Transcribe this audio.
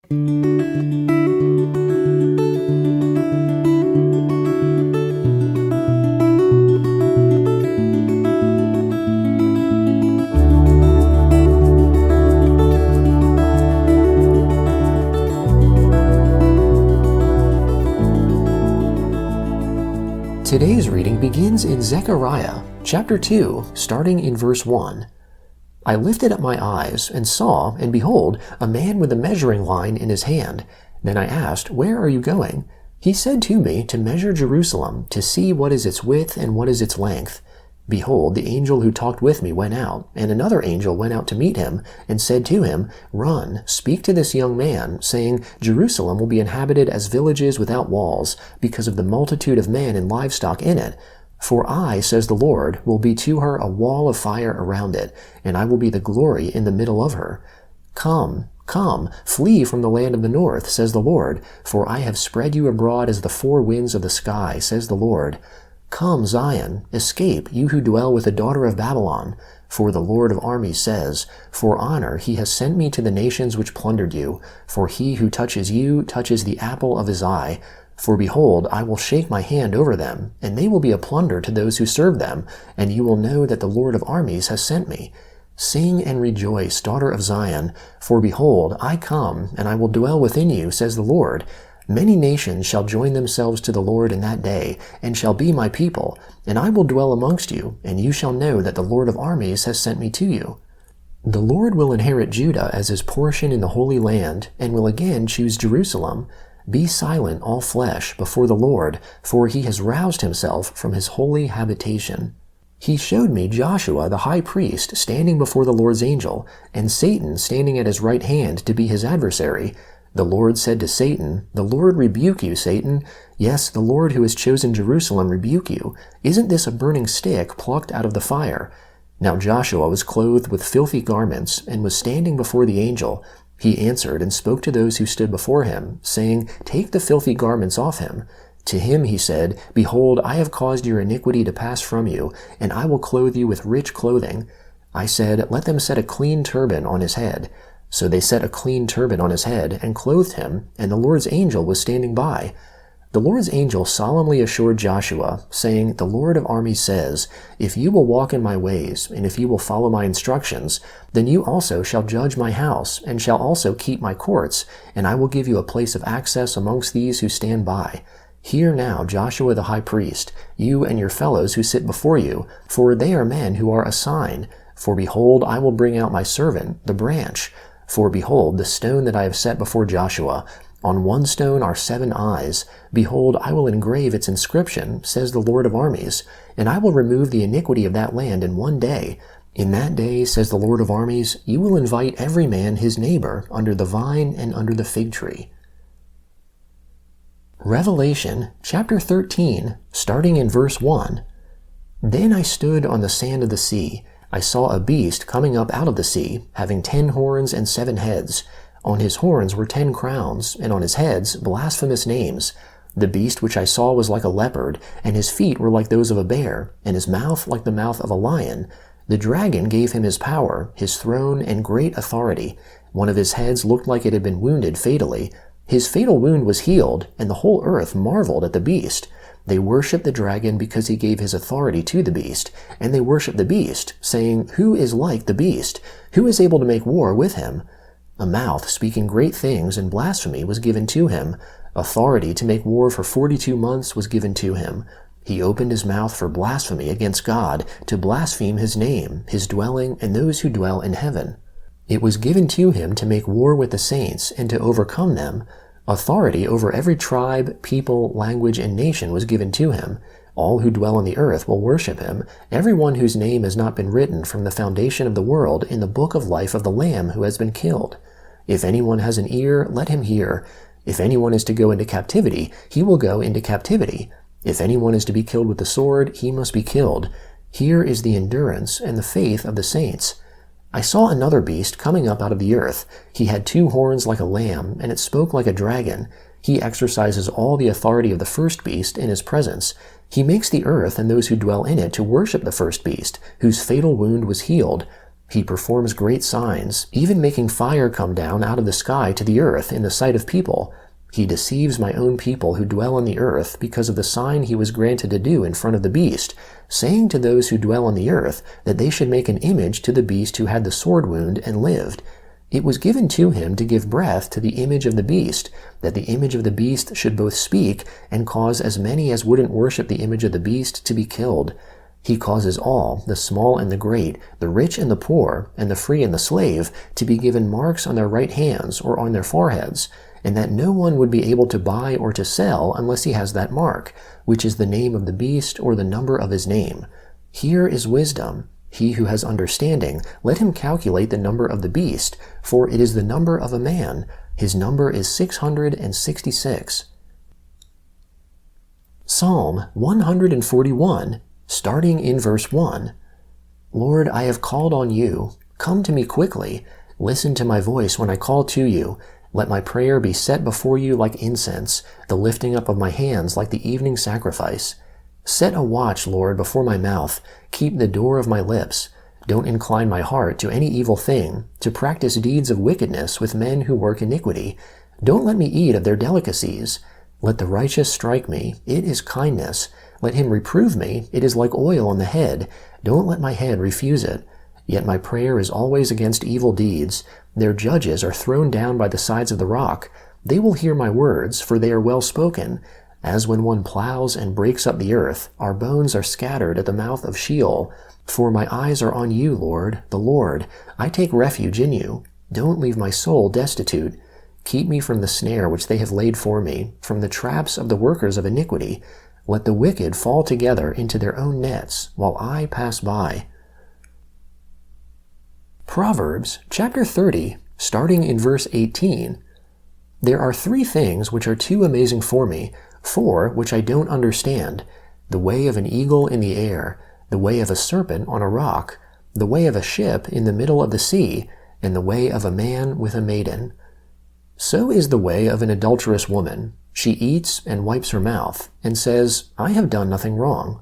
Today's reading begins in Zechariah, chapter 2, starting in verse 1. I lifted up my eyes and saw, and behold, a man with a measuring line in his hand. Then I asked, Where are you going? He said to me, To measure Jerusalem, to see what is its width and what is its length. Behold, the angel who talked with me went out, and another angel went out to meet him, and said to him, Run, speak to this young man, saying, Jerusalem will be inhabited as villages without walls, because of the multitude of men and livestock in it. For I, says the Lord, will be to her a wall of fire around it, and I will be the glory in the middle of her. Come, come, flee from the land of the north, says the Lord, for I have spread you abroad as the four winds of the sky, says the Lord. Come, Zion, escape, you who dwell with the daughter of Babylon. For the Lord of armies says, For honor he has sent me to the nations which plundered you. For he who touches you touches the apple of his eye. For behold, I will shake my hand over them, and they will be a plunder to those who serve them, and you will know that the Lord of armies has sent me. Sing and rejoice, daughter of Zion, for behold, I come, and I will dwell within you, says the Lord. Many nations shall join themselves to the Lord in that day, and shall be my people, and I will dwell amongst you, and you shall know that the Lord of armies has sent me to you. The Lord will inherit Judah as his portion in the Holy Land, and will again choose Jerusalem. Be silent, all flesh, before the Lord, for he has roused himself from his holy habitation. He showed me Joshua the high priest standing before the Lord's angel, and Satan standing at his right hand to be his adversary. The Lord said to Satan, The Lord rebuke you, Satan. Yes, the Lord who has chosen Jerusalem rebuke you. Isn't this a burning stick plucked out of the fire? Now Joshua was clothed with filthy garments, and was standing before the angel. He answered and spoke to those who stood before him, saying, Take the filthy garments off him. To him he said, Behold, I have caused your iniquity to pass from you, and I will clothe you with rich clothing. I said, Let them set a clean turban on his head. So they set a clean turban on his head, and clothed him, and the Lord's angel was standing by. The Lord's angel solemnly assured Joshua, saying, The Lord of armies says, If you will walk in my ways, and if you will follow my instructions, then you also shall judge my house, and shall also keep my courts, and I will give you a place of access amongst these who stand by. Hear now, Joshua the high priest, you and your fellows who sit before you, for they are men who are a sign. For behold, I will bring out my servant, the branch. For behold, the stone that I have set before Joshua, on one stone are 7 eyes. Behold, I will engrave its inscription, says the Lord of armies, and I will remove the iniquity of that land in one day. In that day, says the Lord of armies, you will invite every man his neighbor under the vine and under the fig tree. Revelation chapter 13, starting in verse 1. Then I stood on the sand of the sea. I saw a beast coming up out of the sea, having 10 horns and 7 heads. On his horns were 10 crowns, and on his heads blasphemous names. The beast which I saw was like a leopard, and his feet were like those of a bear, and his mouth like the mouth of a lion. The dragon gave him his power, his throne, and great authority. One of his heads looked like it had been wounded fatally. His fatal wound was healed, and the whole earth marveled at the beast. They worshipped the dragon because he gave his authority to the beast, and they worshipped the beast, saying, Who is like the beast? Who is able to make war with him? A mouth speaking great things and blasphemy was given to him. Authority to make war for 42 months was given to him. He opened his mouth for blasphemy against God, to blaspheme his name, his dwelling, and those who dwell in heaven. It was given to him to make war with the saints and to overcome them. Authority over every tribe, people, language, and nation was given to him. All who dwell on the earth will worship him, everyone whose name has not been written from the foundation of the world in the book of life of the Lamb who has been killed. If anyone has an ear, let him hear. If anyone is to go into captivity, he will go into captivity. If anyone is to be killed with the sword, he must be killed. Here is the endurance and the faith of the saints. I saw another beast coming up out of the earth. He had 2 horns like a lamb, and it spoke like a dragon. He exercises all the authority of the first beast in his presence. He makes the earth and those who dwell in it to worship the first beast, whose fatal wound was healed. He performs great signs, even making fire come down out of the sky to the earth in the sight of people. He deceives my own people who dwell on the earth because of the sign he was granted to do in front of the beast, saying to those who dwell on the earth that they should make an image to the beast who had the sword wound and lived. It was given to him to give breath to the image of the beast, that the image of the beast should both speak and cause as many as wouldn't worship the image of the beast to be killed. He causes all, the small and the great, the rich and the poor, and the free and the slave, to be given marks on their right hands or on their foreheads, and that no one would be able to buy or to sell unless he has that mark, which is the name of the beast or the number of his name. Here is wisdom. He who has understanding, let him calculate the number of the beast, for it is the number of a man. His number is 666. Psalm 141, starting in verse 1. Lord, I have called on you. Come to me quickly. Listen to my voice when I call to you. Let my prayer be set before you like incense, the lifting up of my hands like the evening sacrifice. Set a watch, Lord, before my mouth. Keep the door of my lips. Don't incline my heart to any evil thing, to practice deeds of wickedness with men who work iniquity. Don't let me eat of their delicacies. Let the righteous strike me. It is kindness. Let him reprove me. It is like oil on the head. Don't let my head refuse it. Yet my prayer is always against evil deeds. Their judges are thrown down by the sides of the rock. They will hear my words, for they are well spoken. As when one plows and breaks up the earth, our bones are scattered at the mouth of Sheol. For my eyes are on you, Lord, the Lord. I take refuge in you. Don't leave my soul destitute. Keep me from the snare which they have laid for me, from the traps of the workers of iniquity. Let the wicked fall together into their own nets, while I pass by. Proverbs chapter 30, starting in verse 18. There are 3 things which are too amazing for me, 4 which I don't understand: the way of an eagle in the air, the way of a serpent on a rock, the way of a ship in the middle of the sea, and the way of a man with a maiden. So is the way of an adulterous woman. She eats and wipes her mouth, and says, I have done nothing wrong.